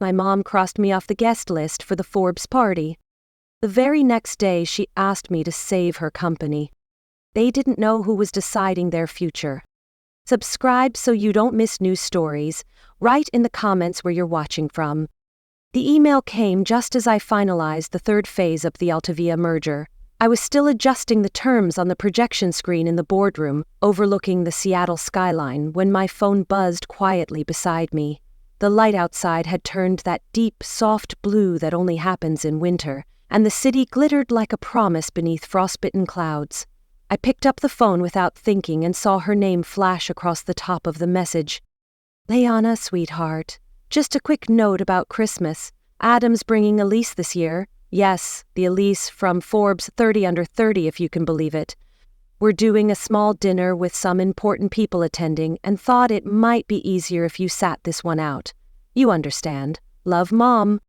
My mom crossed me off the guest list for the Forbes party. The very next day, she asked me to save her company. They didn't know who was deciding their future. Subscribe so you don't miss news stories. Write in the comments where you're watching from. The email came just as I finalized the third phase of the Altavia merger. I was still adjusting the terms on the projection screen in the boardroom, overlooking the Seattle skyline, when my phone buzzed quietly beside me. The light outside had turned that deep, soft blue that only happens in winter, and the city glittered like a promise beneath frostbitten clouds. I picked up the phone without thinking and saw her name flash across the top of the message. "Leanna, sweetheart. Just a quick note about Christmas. Adam's bringing Elise this year. Yes, the Elise from Forbes 30 Under 30, if you can believe it. We're doing a small dinner with some important people attending and thought it might be easier if you sat this one out. You understand. Love, Mom."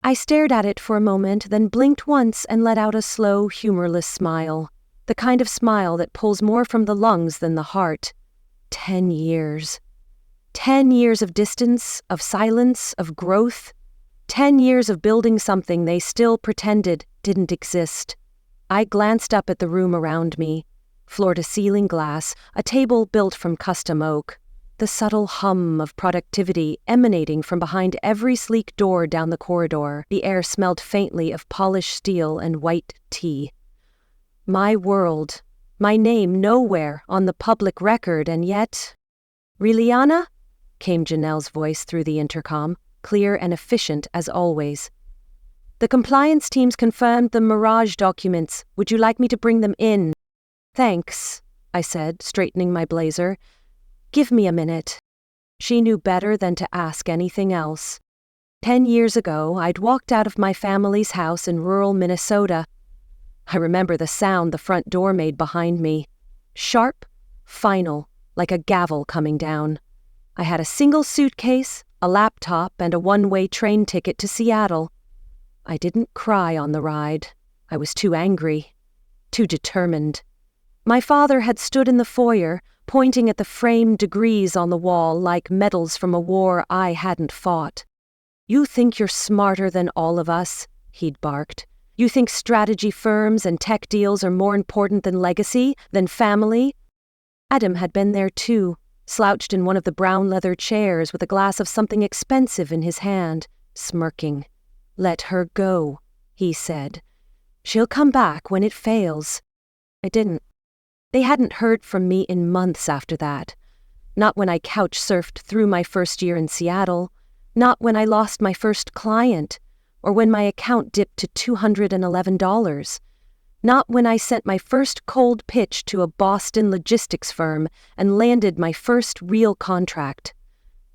I stared at it for a moment, then blinked once and let out a slow, humorless smile. The kind of smile that pulls more from the lungs than the heart. 10 years. 10 years of distance, of silence, of growth. 10 years of building something they still pretended didn't exist. I glanced up at the room around me. Floor-to-ceiling glass, a table built from custom oak. The subtle hum of productivity emanating from behind every sleek door down the corridor. The air smelled faintly of polished steel and white tea. My world. My name nowhere on the public record, and yet... "Really, Anna?" came Janelle's voice through the intercom, clear and efficient as always. "The compliance team's confirmed the Mirage documents. Would you like me to bring them in?" "Thanks," I said, straightening my blazer. "Give me a minute." She knew better than to ask anything else. 10 years ago, I'd walked out of my family's house in rural Minnesota. I remember the sound the front door made behind me. Sharp, final, like a gavel coming down. I had a single suitcase, a laptop, and a one-way train ticket to Seattle. I didn't cry on the ride. I was too angry, too determined. My father had stood in the foyer, pointing at the framed degrees on the wall like medals from a war I hadn't fought. "You think you're smarter than all of us," he'd barked. "You think strategy firms and tech deals are more important than legacy, than family?" Adam had been there too, slouched in one of the brown leather chairs with a glass of something expensive in his hand, smirking. "Let her go," he said. "She'll come back when it fails." I didn't. They hadn't heard from me in months after that. Not when I couch-surfed through my first year in Seattle. Not when I lost my first client, or when my account dipped to $211. Not when I sent my first cold pitch to a Boston logistics firm and landed my first real contract.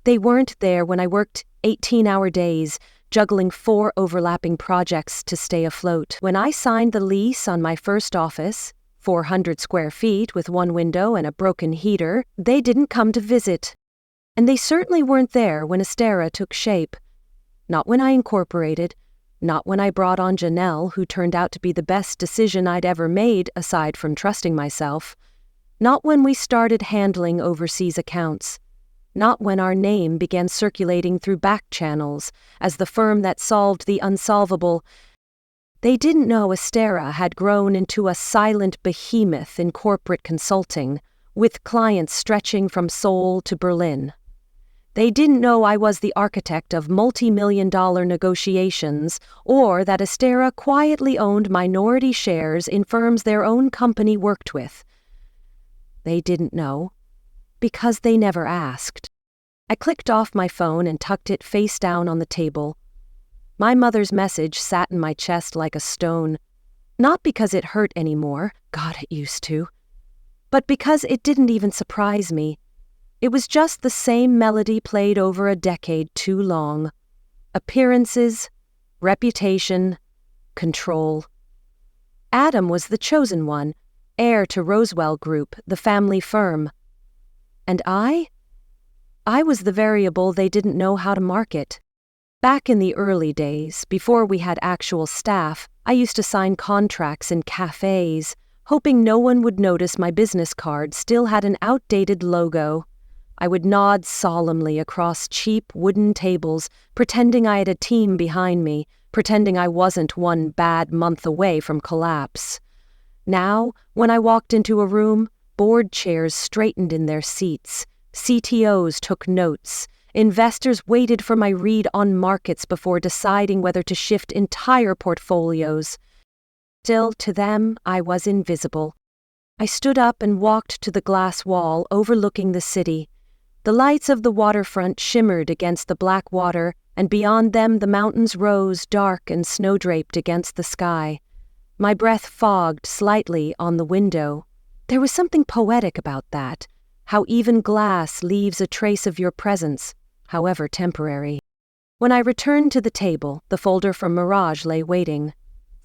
They weren't there when I worked 18-hour days, juggling 4 overlapping projects to stay afloat. When I signed the lease on my first office, 400 square feet with one window and a broken heater, they didn't come to visit. And they certainly weren't there when Astera took shape. Not when I incorporated, not when I brought on Janelle, who turned out to be the best decision I'd ever made aside from trusting myself. Not when we started handling overseas accounts. Not when our name began circulating through back channels as the firm that solved the unsolvable. They didn't know Astera had grown into a silent behemoth in corporate consulting, with clients stretching from Seoul to Berlin. They didn't know I was the architect of multi-million-dollar negotiations, or that Astera quietly owned minority shares in firms their own company worked with. They didn't know, because they never asked. I clicked off my phone and tucked it face down on the table. My mother's message sat in my chest like a stone, not because it hurt anymore, God, it used to, but because it didn't even surprise me. It was just the same melody played over a decade too long. Appearances, reputation, control. Adam was the chosen one, heir to Rosewell Group, the family firm. And I was the variable they didn't know how to market. Back in the early days, before we had actual staff, I used to sign contracts in cafes, hoping no one would notice my business card still had an outdated logo. I would nod solemnly across cheap wooden tables, pretending I had a team behind me, pretending I wasn't one bad month away from collapse. Now, when I walked into a room, board chairs straightened in their seats, CTOs took notes, investors waited for my read on markets before deciding whether to shift entire portfolios. Still, to them, I was invisible. I stood up and walked to the glass wall overlooking the city. The lights of the waterfront shimmered against the black water, and beyond them the mountains rose dark and snow-draped against the sky. My breath fogged slightly on the window. There was something poetic about that, how even glass leaves a trace of your presence, however temporary. When I returned to the table, the folder from Mirage lay waiting,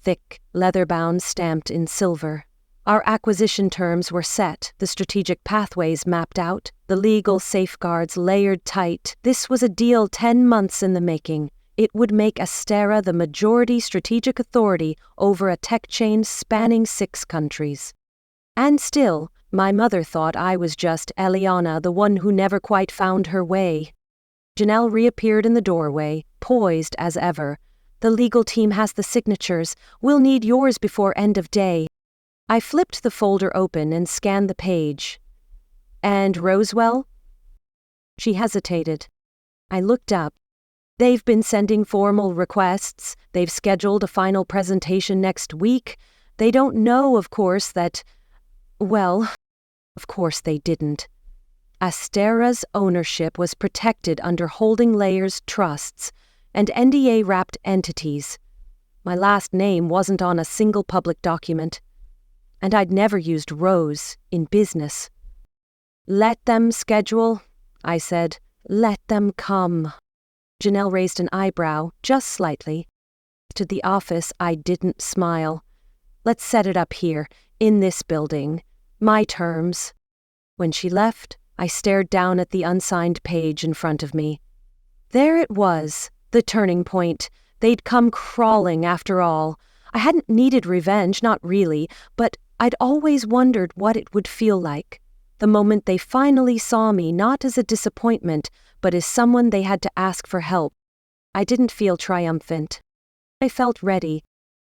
thick, leather-bound, stamped in silver. Our acquisition terms were set, the strategic pathways mapped out, the legal safeguards layered tight. This was a deal 10 months in the making. It would make Astera the majority strategic authority over a tech chain spanning 6 countries. And still, my mother thought I was just Eliana, the one who never quite found her way. Janelle reappeared in the doorway, poised as ever. The legal team has the signatures. We'll need yours before end of day. I flipped the folder open and scanned the page. And Rosewell? She hesitated. I looked up. They've been sending formal requests. They've scheduled a final presentation next week. They don't know, of course, that... Well, of course they didn't. Astera's ownership was protected under holding layers trusts and NDA-wrapped entities. My last name wasn't on a single public document. And I'd never used Rose in business. Let them schedule, I said. Let them come. Janelle raised an eyebrow, just slightly. To the office, I didn't smile. Let's set it up here, in this building. My terms. When she left, I stared down at the unsigned page in front of me. There it was, the turning point. They'd come crawling after all. I hadn't needed revenge, not really, but I'd always wondered what it would feel like. The moment they finally saw me not as a disappointment, but as someone they had to ask for help. I didn't feel triumphant. I felt ready.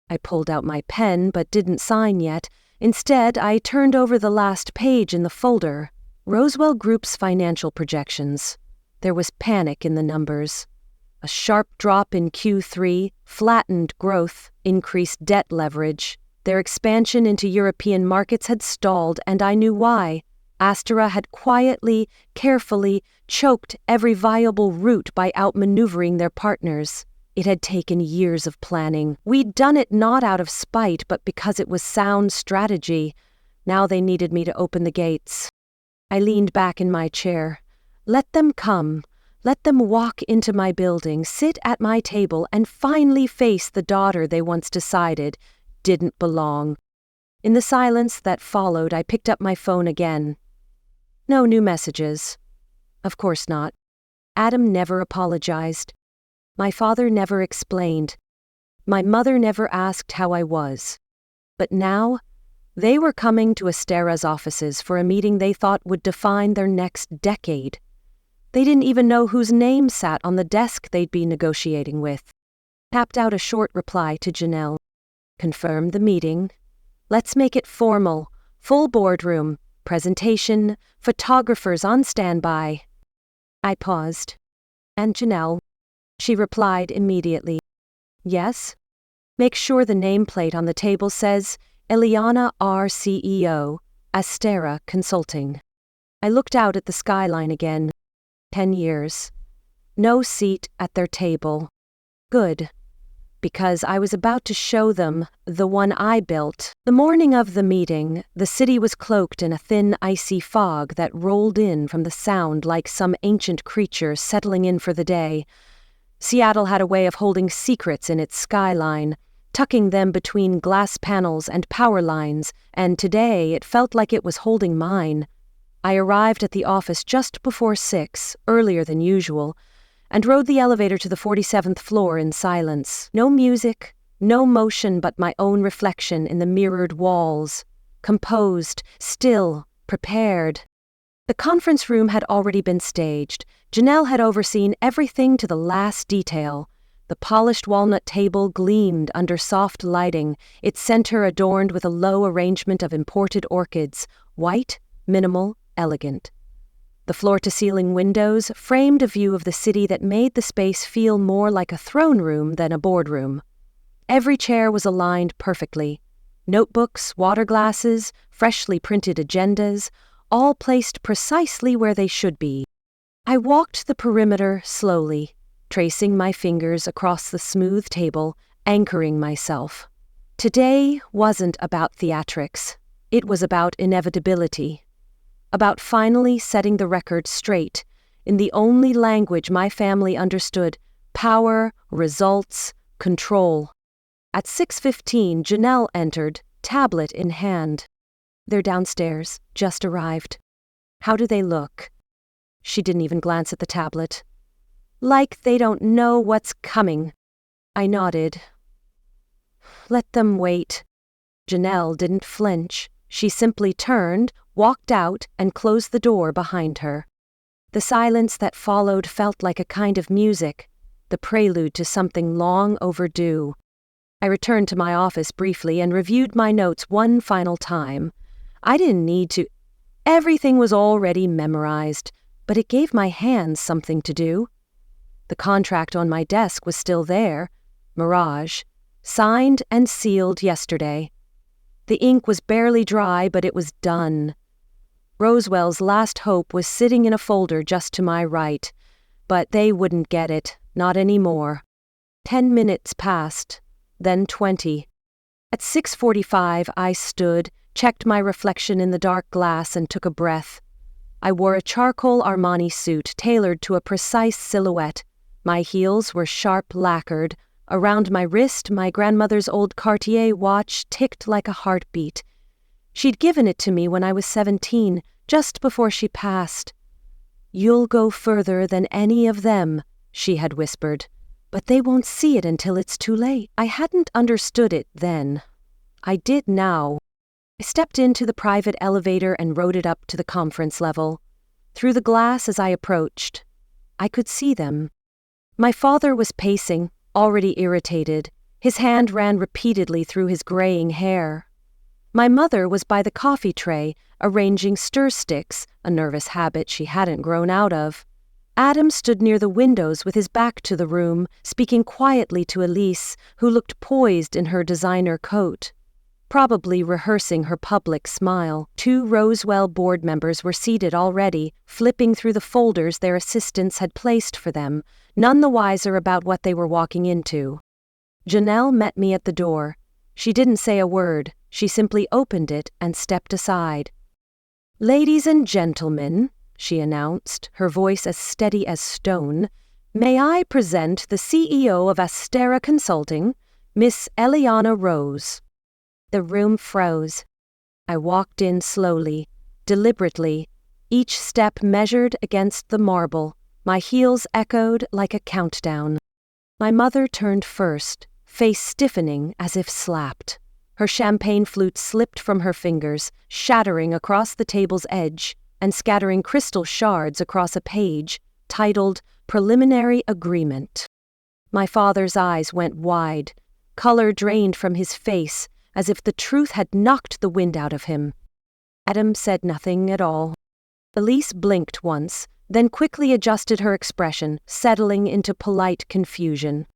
I pulled out my pen but didn't sign yet. Instead, I turned over the last page in the folder. Rosewell Group's financial projections. There was panic in the numbers. A sharp drop in Q3, flattened growth, increased debt leverage. Their expansion into European markets had stalled, and I knew why. Astera had quietly, carefully choked every viable route by outmaneuvering their partners. It had taken years of planning. We'd done it not out of spite, but because it was sound strategy. Now they needed me to open the gates. I leaned back in my chair. Let them come. Let them walk into my building, sit at my table, and finally face the daughter they once decided didn't belong. In the silence that followed, I picked up my phone again. No new messages. Of course not. Adam never apologized. My father never explained. My mother never asked how I was. But now, they were coming to Astera's offices for a meeting they thought would define their next decade. They didn't even know whose name sat on the desk they'd be negotiating with. Tapped out a short reply to Janelle. Confirm the meeting. Let's make it formal. Full boardroom. Presentation. Photographers on standby. I paused. And Janelle? She replied immediately. Yes? Make sure the nameplate on the table says Eliana R. CEO, Astera Consulting. I looked out at the skyline again. 10 years. No seat at their table. Good. Because I was about to show them the one I built. The morning of the meeting, the city was cloaked in a thin, icy fog that rolled in from the sound like some ancient creature settling in for the day. Seattle had a way of holding secrets in its skyline, tucking them between glass panels and power lines, and today it felt like it was holding mine. I arrived at the office just before 6, earlier than usual, and rode the elevator to the 47th floor in silence. No music, no motion but my own reflection in the mirrored walls. Composed, still, prepared. The conference room had already been staged. Janelle had overseen everything to the last detail. The polished walnut table gleamed under soft lighting, its center adorned with a low arrangement of imported orchids, white, minimal, elegant. The floor-to-ceiling windows framed a view of the city that made the space feel more like a throne room than a boardroom. Every chair was aligned perfectly. Notebooks, water glasses, freshly printed agendas, all placed precisely where they should be. I walked the perimeter slowly, tracing my fingers across the smooth table, anchoring myself. Today wasn't about theatrics. It was about inevitability. About finally setting the record straight, in the only language my family understood: power, results, control. At 6:15, Janelle entered, tablet in hand. "They're downstairs, just arrived." "How do they look?" She didn't even glance at the tablet. "Like they don't know what's coming." I nodded. "Let them wait." Janelle didn't flinch. She simply turned, walked out, and closed the door behind her. The silence that followed felt like a kind of music, the prelude to something long overdue. I returned to my office briefly and reviewed my notes one final time. I didn't need to. Everything was already memorized, but it gave my hands something to do. The contract on my desk was still there, Mirage, signed and sealed yesterday. The ink was barely dry, but it was done. Roswell's last hope was sitting in a folder just to my right, but they wouldn't get it, not anymore. 10 minutes passed, then 20. At 6:45, I stood, checked my reflection in the dark glass, and took a breath. I wore a charcoal Armani suit tailored to a precise silhouette. My heels were sharp lacquered. Around my wrist, my grandmother's old Cartier watch ticked like a heartbeat. She'd given it to me when I was 17, just before she passed. "You'll go further than any of them," she had whispered, "but they won't see it until it's too late." I hadn't understood it then. I did now. I stepped into the private elevator and rode it up to the conference level. Through the glass as I approached, I could see them. My father was pacing, already irritated. His hand ran repeatedly through his graying hair. My mother was by the coffee tray, arranging stir sticks, a nervous habit she hadn't grown out of. Adam stood near the windows with his back to the room, speaking quietly to Elise, who looked poised in her designer coat, probably rehearsing her public smile. 2 Roswell board members were seated already, flipping through the folders their assistants had placed for them, none the wiser about what they were walking into. Janelle met me at the door. She didn't say a word. She simply opened it and stepped aside. "Ladies and gentlemen," she announced, her voice as steady as stone, "may I present the CEO of Astera Consulting, Miss Eliana Rose." The room froze. I walked in slowly, deliberately, each step measured against the marble. My heels echoed like a countdown. My mother turned first, face stiffening as if slapped. Her champagne flute slipped from her fingers, shattering across the table's edge and scattering crystal shards across a page titled Preliminary Agreement. My father's eyes went wide. Color drained from his face, as if the truth had knocked the wind out of him. Adam said nothing at all. Elise blinked once, then quickly adjusted her expression, settling into polite confusion.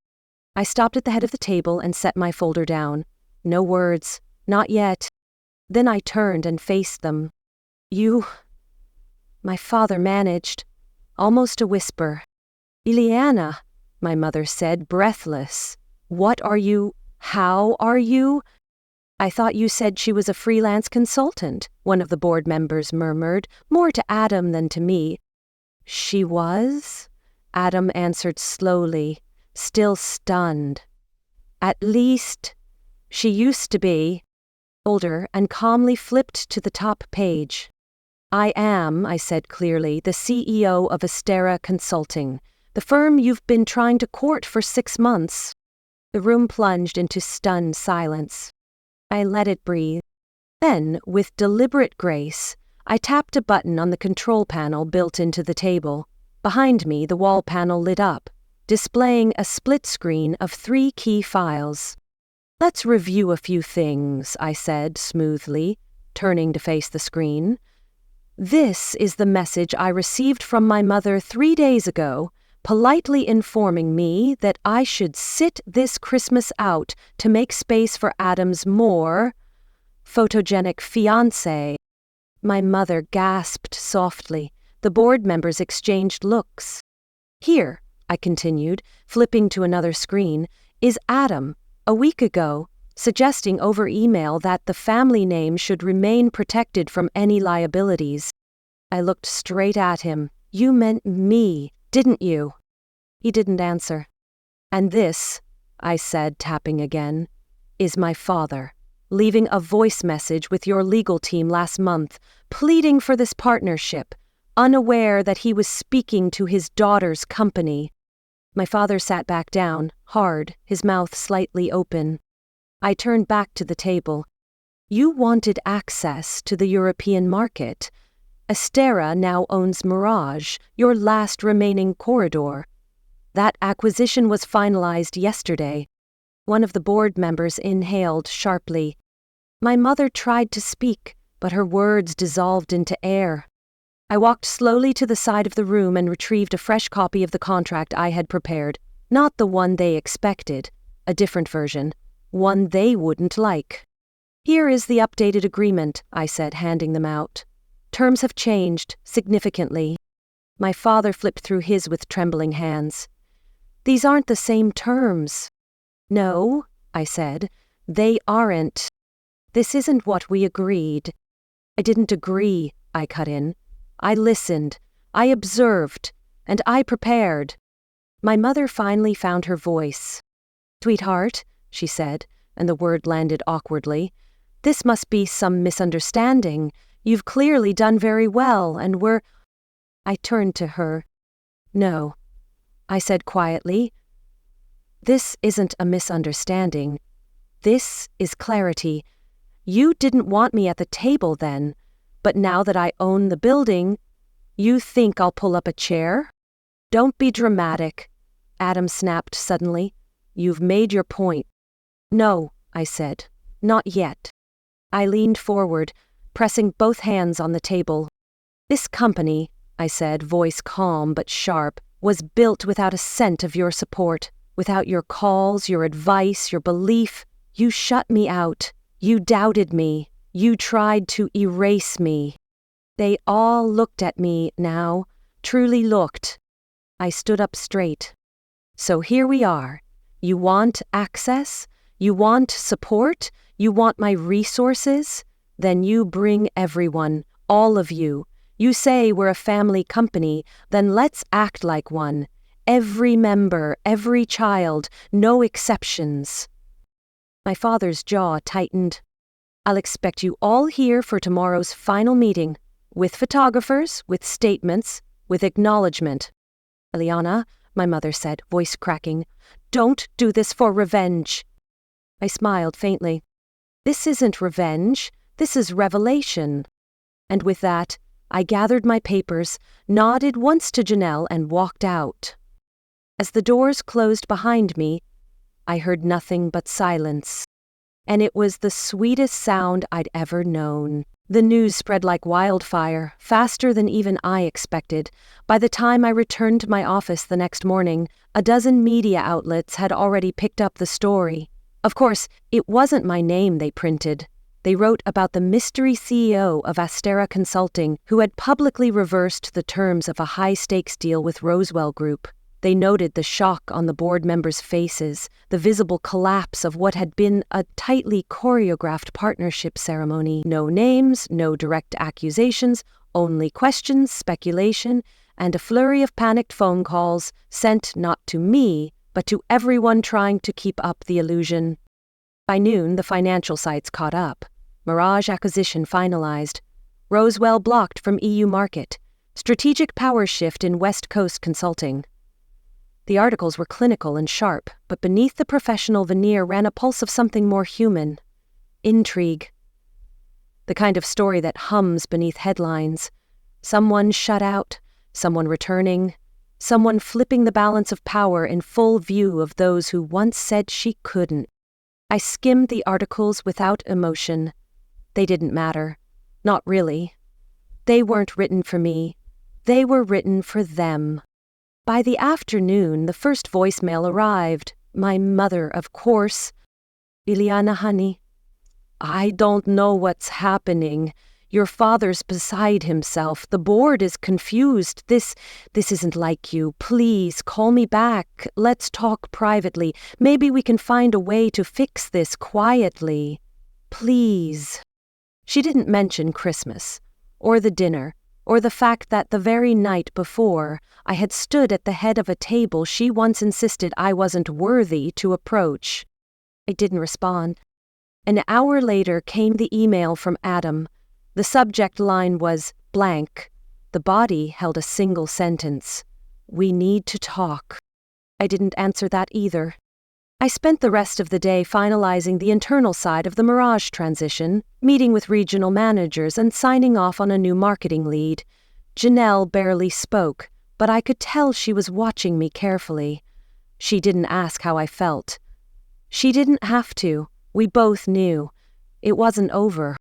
I stopped at the head of the table and set my folder down. No words, not yet. Then I turned and faced them. "You..." My father managed, almost a whisper. "Eliana," my mother said, breathless. "What are you... How are you..." "I thought you said she was a freelance consultant," one of the board members murmured, more to Adam than to me. "She was?" Adam answered slowly, still stunned. "At least, she used to be." Older and calmly flipped to the top page. "I am," I said clearly, "the CEO of Astera Consulting, the firm you've been trying to court for 6 months." The room plunged into stunned silence. I let it breathe. Then, with deliberate grace, I tapped a button on the control panel built into the table. Behind me, the wall panel lit up, displaying a split screen of 3 key files. "Let's review a few things," I said smoothly, turning to face the screen. "This is the message I received from my mother 3 days ago, politely informing me that I should sit this Christmas out to make space for Adam's more photogenic fiancé." My mother gasped softly. The board members exchanged looks. "Here," I continued, flipping to another screen, "is Adam, a week ago, suggesting over email that the family name should remain protected from any liabilities." I looked straight at him. "You meant me, didn't you?" He didn't answer. "And this," I said, tapping again, "is my father, leaving a voice message with your legal team last month, pleading for this partnership, unaware that he was speaking to his daughter's company." My father sat back down, hard, his mouth slightly open. I turned back to the table. "You wanted access to the European market. Astera now owns Mirage, your last remaining corridor. That acquisition was finalized yesterday." One of the board members inhaled sharply. My mother tried to speak, but her words dissolved into air. I walked slowly to the side of the room and retrieved a fresh copy of the contract I had prepared. Not the one they expected, a different version, one they wouldn't like. "Here is the updated agreement," I said, handing them out. "Terms have changed significantly." My father flipped through his with trembling hands. "These aren't the same terms." "No," I said, "they aren't. This isn't what we agreed." "I didn't agree," I cut in. "I listened, I observed, and I prepared." My mother finally found her voice. "Sweetheart," she said, and the word landed awkwardly, "this must be some misunderstanding. You've clearly done very well, and we're—" I turned to her. "No," I said quietly. "This isn't a misunderstanding. This is clarity. You didn't want me at the table then, but now that I own the building, you think I'll pull up a chair?" "Don't be dramatic," Adam snapped suddenly. "You've made your point." "No," I said, "not yet." I leaned forward, pressing both hands on the table. "This company," I said, voice calm but sharp, "was built without a cent of your support, without your calls, your advice, your belief. You shut me out. You doubted me. You tried to erase me." They all looked at me now, truly looked. I stood up straight. "So here we are. You want access? You want support? You want my resources? Then you bring everyone, all of you. You say we're a family company, then let's act like one. Every member, every child, no exceptions." My father's jaw tightened. "I'll expect you all here for tomorrow's final meeting, with photographers, with statements, with acknowledgement." "Eliana," my mother said, voice cracking, "don't do this for revenge." I smiled faintly. "This isn't revenge, this is revelation." And with that, I gathered my papers, nodded once to Janelle, and walked out. As the doors closed behind me, I heard nothing but silence. And it was the sweetest sound I'd ever known. The news spread like wildfire, faster than even I expected. By the time I returned to my office the next morning, a dozen media outlets had already picked up the story. Of course, it wasn't my name they printed. They wrote about the mystery CEO of Astera Consulting, who had publicly reversed the terms of a high-stakes deal with Rosewell Group. They noted the shock on the board members' faces, the visible collapse of what had been a tightly choreographed partnership ceremony. No names, no direct accusations, only questions, speculation, and a flurry of panicked phone calls sent not to me, but to everyone trying to keep up the illusion. By noon, the financial sites caught up. Mirage acquisition finalized. Rosewell blocked from EU market. Strategic power shift in West Coast consulting. The articles were clinical and sharp, but beneath the professional veneer ran a pulse of something more human. Intrigue. the kind of story that hums beneath headlines. Someone shut out, someone returning, someone flipping the balance of power in full view of those who once said she couldn't. I skimmed the articles without emotion. They didn't matter. Not really. They weren't written for me. They were written for them. By the afternoon, the first voicemail arrived. My mother, of course. Ileana, honey. I don't know what's happening. Your father's beside himself. The board is confused. This isn't like you. Please, call me back. Let's talk privately. Maybe we can find a way to fix this quietly. Please. She didn't mention Christmas, or the dinner, or the fact that the very night before, I had stood at the head of a table she once insisted I wasn't worthy to approach. I didn't respond. An hour later came the email from Adam. The subject line was blank. The body held a single sentence. We need to talk. I didn't answer that either. I spent the rest of the day finalizing the internal side of the Mirage transition, meeting with regional managers and signing off on a new marketing lead. Janelle barely spoke, but I could tell she was watching me carefully. She didn't ask how I felt. She didn't have to. We both knew. It wasn't over.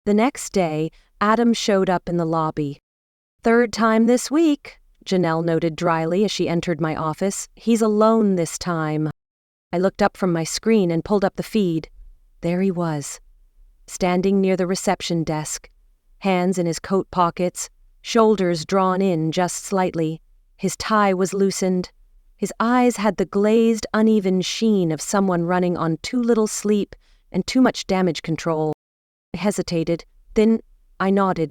The next day, Adam showed up in the lobby. Third time this week, Janelle noted dryly as she entered my office. He's alone this time. I looked up from my screen and pulled up the feed. There he was, standing near the reception desk, hands in his coat pockets, shoulders drawn in just slightly. His tie was loosened. His eyes had the glazed, uneven sheen of someone running on too little sleep and too much damage control. I hesitated. Then I nodded.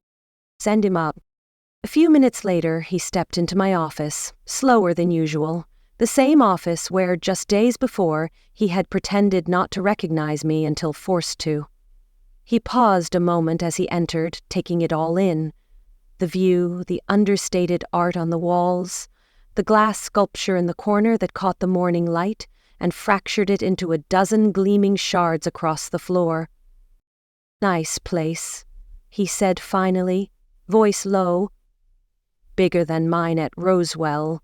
Send him up. A few minutes later, he stepped into my office, slower than usual. The same office where, just days before, he had pretended not to recognize me until forced to. He paused a moment as he entered, taking it all in. The view, the understated art on the walls, the glass sculpture in the corner that caught the morning light and fractured it into a dozen gleaming shards across the floor. Nice place, he said finally, voice low. Bigger than mine at Rosewell.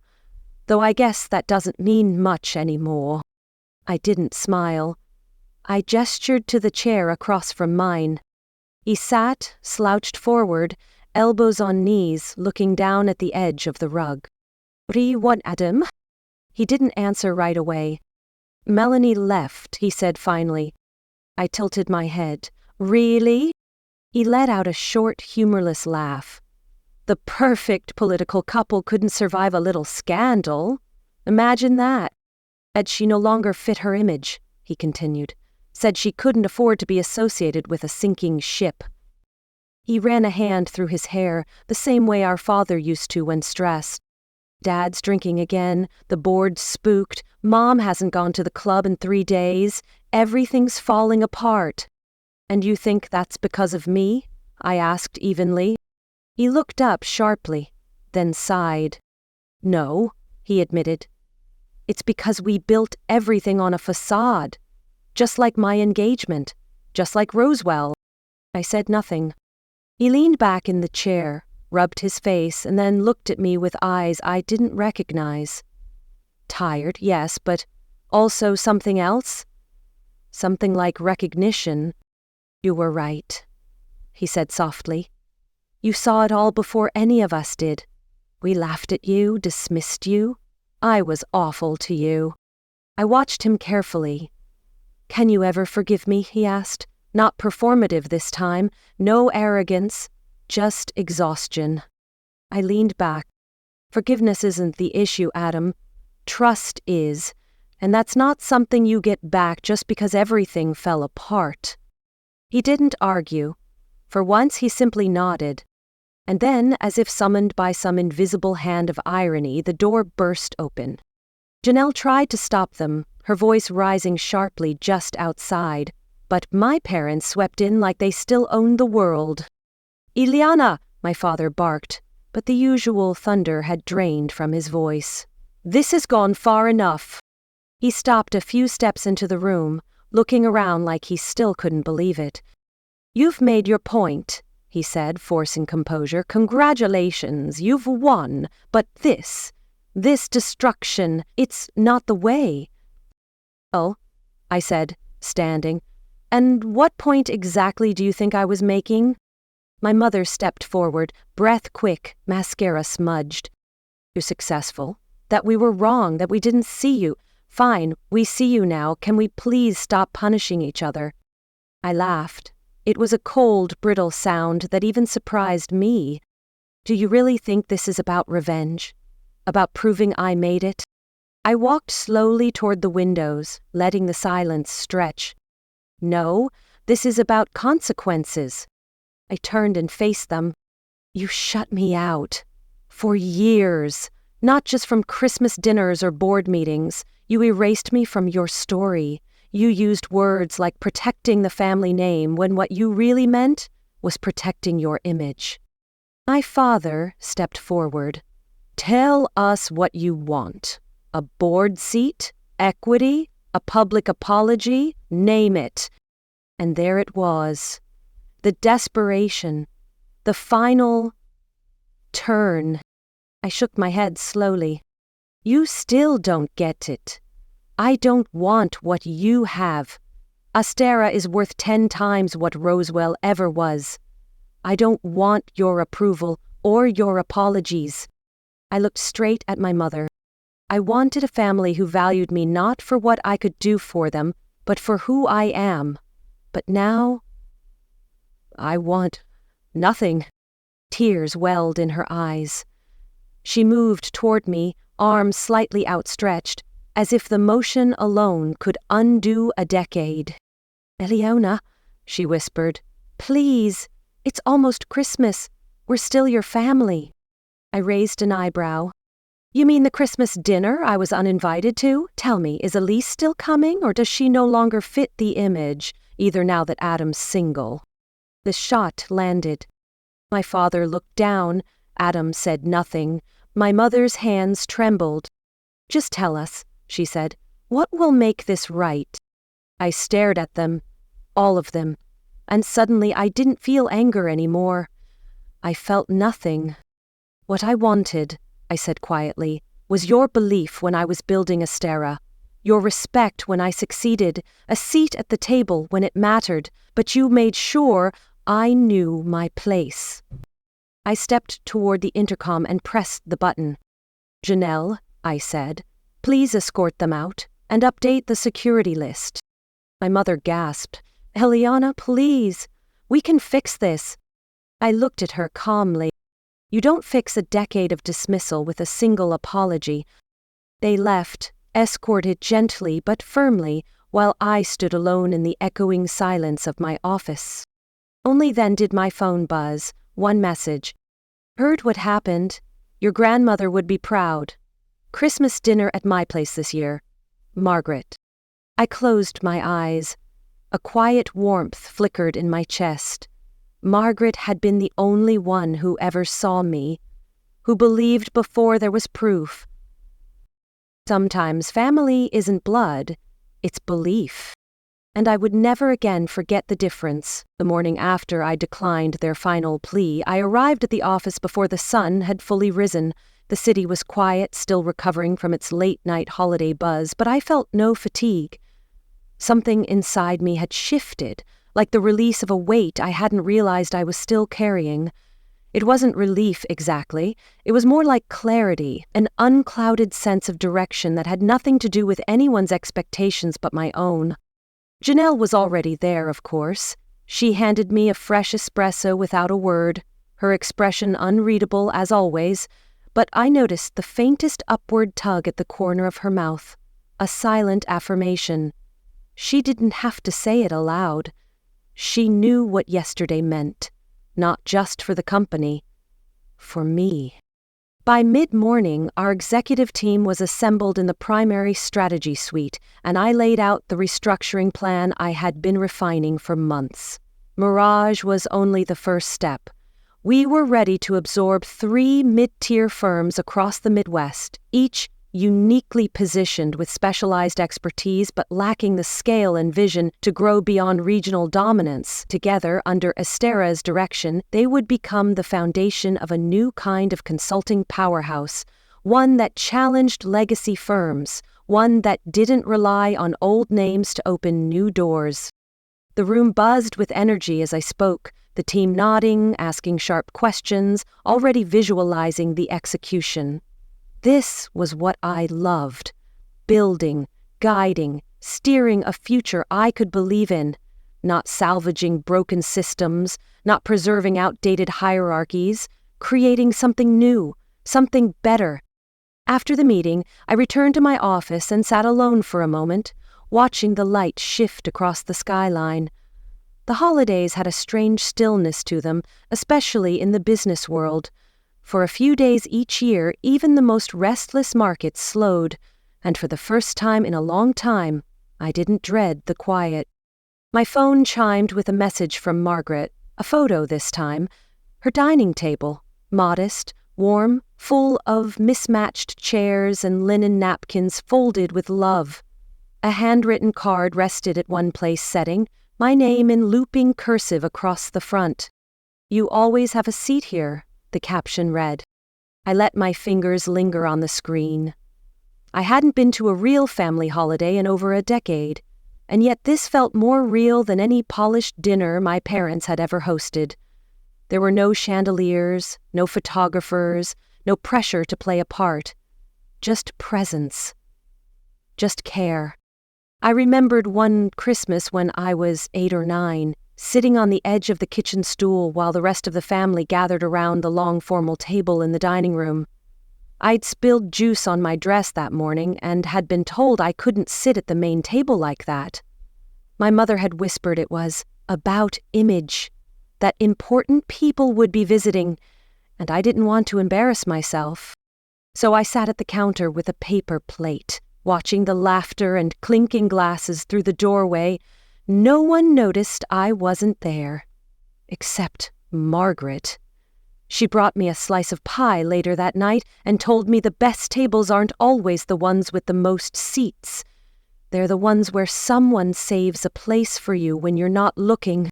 Though I guess that doesn't mean much anymore. I didn't smile. I gestured to the chair across from mine. He sat, slouched forward, elbows on knees, looking down at the edge of the rug. What do you want, Adam? He didn't answer right away. Melanie left, he said finally. I tilted my head. Really? He let out a short, humorless laugh. The perfect political couple couldn't survive a little scandal. Imagine that. Said she no longer fit her image, he continued. Said she couldn't afford to be associated with a sinking ship. He ran a hand through his hair, the same way our father used to when stressed. Dad's drinking again, the board's spooked, Mom hasn't gone to the club in 3 days, everything's falling apart. And you think that's because of me? I asked evenly. He looked up sharply, then sighed. No, he admitted. It's because we built everything on a facade. Just like my engagement. Just like Rosewell. I said nothing. He leaned back in the chair, rubbed his face, and then looked at me with eyes I didn't recognize. Tired, yes, but also something else? Something like recognition. You were right, he said softly. You saw it all before any of us did. We laughed at you, dismissed you. I was awful to you. I watched him carefully. Can you ever forgive me, he asked. Not performative this time, no arrogance, just exhaustion. I leaned back. Forgiveness isn't the issue, Adam. Trust is, and that's not something you get back just because everything fell apart. He didn't argue. For once he simply nodded. And then, as if summoned by some invisible hand of irony, the door burst open. Janelle tried to stop them, her voice rising sharply just outside, but my parents swept in like they still owned the world. Ileana, my father barked, but the usual thunder had drained from his voice. This has gone far enough. He stopped a few steps into the room, looking around like he still couldn't believe it. "You've made your point," he said, forcing composure. "Congratulations, you've won. But this destruction, it's not the way." "Oh," I said, standing. "And what point exactly do you think I was making?" My mother stepped forward, breath quick, mascara smudged. "You're successful. That we were wrong, that we didn't see you. Fine, we see you now. Can we please stop punishing each other?" I laughed. It was a cold, brittle sound that even surprised me. "Do you really think this is about revenge? About proving I made it?" I walked slowly toward the windows, letting the silence stretch. "No, this is about consequences." I turned and faced them. "You shut me out. For years. Not just from Christmas dinners or board meetings. You erased me from your story. You used words like protecting the family name when what you really meant was protecting your image." My father stepped forward. "Tell us what you want. A board seat? Equity? A public apology? Name it." And there it was. The desperation. The final turn. I shook my head slowly. "You still don't get it. I don't want what you have. Astera is worth 10 times what Rosewell ever was. I don't want your approval or your apologies." I looked straight at my mother. I wanted a family who valued me not for what I could do for them, but for who I am. But now, I want nothing. Tears welled in her eyes. She moved toward me, arms slightly outstretched, as if the motion alone could undo a decade. "Eliona," she whispered, "please, it's almost Christmas. We're still your family." I raised an eyebrow. "You mean the Christmas dinner I was uninvited to? Tell me, is Elise still coming, or does she no longer fit the image, either now that Adam's single?" The shot landed. My father looked down. Adam said nothing. My mother's hands trembled. "Just tell us," she said. "What will make this right?" I stared at them, all of them, and suddenly I didn't feel anger anymore. I felt nothing. "What I wanted," I said quietly, "was your belief when I was building Astera, your respect when I succeeded, a seat at the table when it mattered, but you made sure I knew my place." I stepped toward the intercom and pressed the button. "Janelle," I said, "please escort them out and update the security list." My mother gasped. "Eliana, please. We can fix this." I looked at her calmly. "You don't fix a decade of dismissal with a single apology." They left, escorted gently but firmly, while I stood alone in the echoing silence of my office. Only then did my phone buzz. One message. "Heard what happened. Your grandmother would be proud. Christmas dinner at my place this year. Margaret." I closed my eyes. A quiet warmth flickered in my chest. Margaret had been the only one who ever saw me, who believed before there was proof. Sometimes family isn't blood, it's belief. And I would never again forget the difference. The morning after I declined their final plea, I arrived at the office before the sun had fully risen. The city was quiet, still recovering from its late-night holiday buzz, but I felt no fatigue. Something inside me had shifted, like the release of a weight I hadn't realized I was still carrying. It wasn't relief exactly. It was more like clarity, an unclouded sense of direction that had nothing to do with anyone's expectations but my own. Janelle was already there, of course. She handed me a fresh espresso without a word, her expression unreadable as always, but I noticed the faintest upward tug at the corner of her mouth, a silent affirmation. She didn't have to say it aloud. She knew what yesterday meant, not just for the company, for me. By mid-morning, our executive team was assembled in the primary strategy suite, and I laid out the restructuring plan I had been refining for months. Mirage was only the first step. We were ready to absorb 3 mid-tier firms across the Midwest, each uniquely positioned with specialized expertise but lacking the scale and vision to grow beyond regional dominance. Together, under Estera's direction, they would become the foundation of a new kind of consulting powerhouse, one that challenged legacy firms, one that didn't rely on old names to open new doors. The room buzzed with energy as I spoke, the team nodding, asking sharp questions, already visualizing the execution. This was what I loved: building, guiding, steering a future I could believe in, not salvaging broken systems, not preserving outdated hierarchies, creating something new, something better. After the meeting, I returned to my office and sat alone for a moment, watching the light shift across the skyline. The holidays had a strange stillness to them, especially in the business world. For a few days each year, even the most restless markets slowed, and for the first time in a long time, I didn't dread the quiet. My phone chimed with a message from Margaret, a photo this time. Her dining table, modest, warm, full of mismatched chairs and linen napkins folded with love. A handwritten card rested at one place setting, my name in looping cursive across the front. "You always have a seat here," the caption read. I let my fingers linger on the screen. I hadn't been to a real family holiday in over a decade, and yet this felt more real than any polished dinner my parents had ever hosted. There were no chandeliers, no photographers, no pressure to play a part. Just presence. Just care. I remembered one Christmas when I was 8 or 9, sitting on the edge of the kitchen stool while the rest of the family gathered around the long formal table in the dining room. I'd spilled juice on my dress that morning and had been told I couldn't sit at the main table like that. My mother had whispered it was about image, that important people would be visiting, and I didn't want to embarrass myself. So I sat at the counter with a paper plate, watching the laughter and clinking glasses through the doorway. No one noticed I wasn't there. Except Margaret. She brought me a slice of pie later that night and told me the best tables aren't always the ones with the most seats. They're the ones where someone saves a place for you when you're not looking.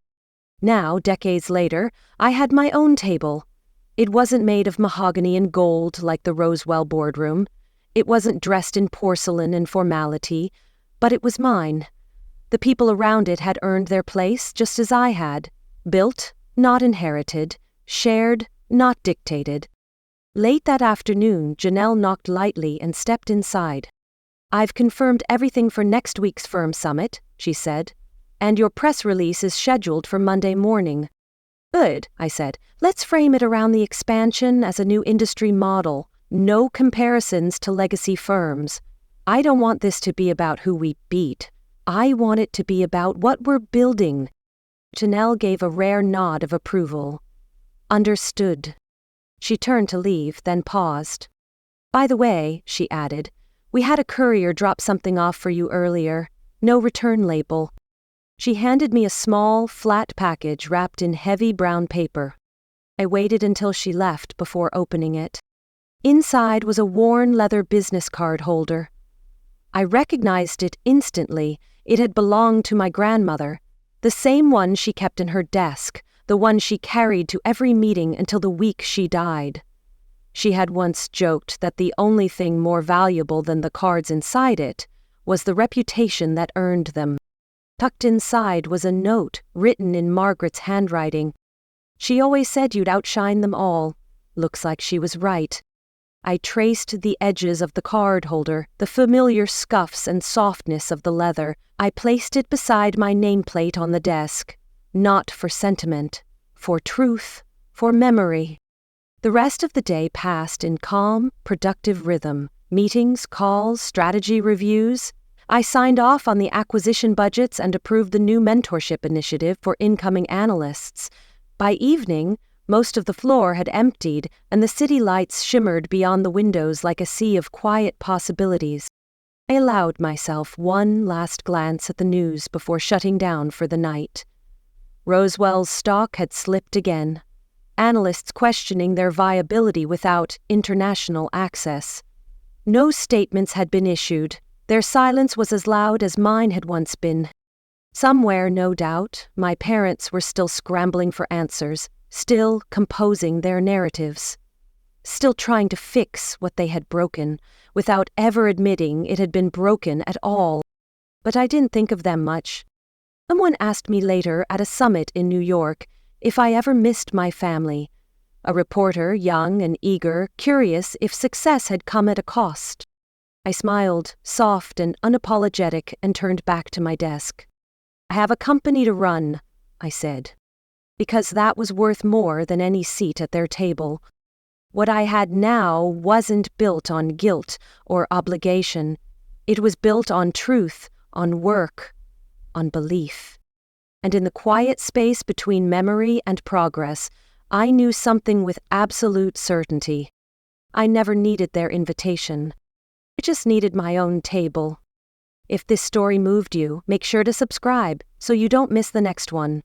Now, decades later, I had my own table. It wasn't made of mahogany and gold like the Rosewell boardroom. It wasn't dressed in porcelain and formality, but it was mine. The people around it had earned their place just as I had. Built, not inherited. Shared, not dictated. Late that afternoon, Janelle knocked lightly and stepped inside. "I've confirmed everything for next week's firm summit," she said, "and your press release is scheduled for Monday morning." "Good," I said. "Let's frame it around the expansion as a new industry model. No comparisons to legacy firms. I don't want this to be about who we beat. I want it to be about what we're building." Janelle gave a rare nod of approval. "Understood." She turned to leave, then paused. "By the way," she added, "we had a courier drop something off for you earlier. No return label." She handed me a small, flat package wrapped in heavy brown paper. I waited until she left before opening it. Inside was a worn leather business card holder. I recognized it instantly. It had belonged to my grandmother, the same one she kept in her desk, the one she carried to every meeting until the week she died. She had once joked that the only thing more valuable than the cards inside it was the reputation that earned them. Tucked inside was a note written in Margaret's handwriting. "She always said you'd outshine them all." Looks like she was right. I traced the edges of the card holder, the familiar scuffs and softness of the leather. I placed it beside my nameplate on the desk. Not for sentiment, for truth, for memory. The rest of the day passed in calm, productive rhythm. Meetings, calls, strategy reviews. I signed off on the acquisition budgets and approved the new mentorship initiative for incoming analysts. By evening, most of the floor had emptied, and the city lights shimmered beyond the windows like a sea of quiet possibilities. I allowed myself one last glance at the news before shutting down for the night. Rosewell's stock had slipped again. Analysts questioning their viability without international access. No statements had been issued. Their silence was as loud as mine had once been. Somewhere, no doubt, my parents were still scrambling for answers, still composing their narratives, still trying to fix what they had broken, without ever admitting it had been broken at all. But I didn't think of them much. Someone asked me later at a summit in New York if I ever missed my family. A reporter, young and eager, curious if success had come at a cost. I smiled, soft and unapologetic, and turned back to my desk. "I have a company to run," I said, because that was worth more than any seat at their table. What I had now wasn't built on guilt or obligation. It was built on truth, on work, on belief. And in the quiet space between memory and progress, I knew something with absolute certainty. I never needed their invitation. I just needed my own table. If this story moved you, make sure to subscribe so you don't miss the next one.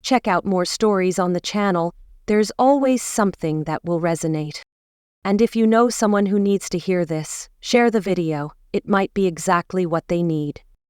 Check out more stories on the channel. There's always something that will resonate. And if you know someone who needs to hear this, share the video. It might be exactly what they need.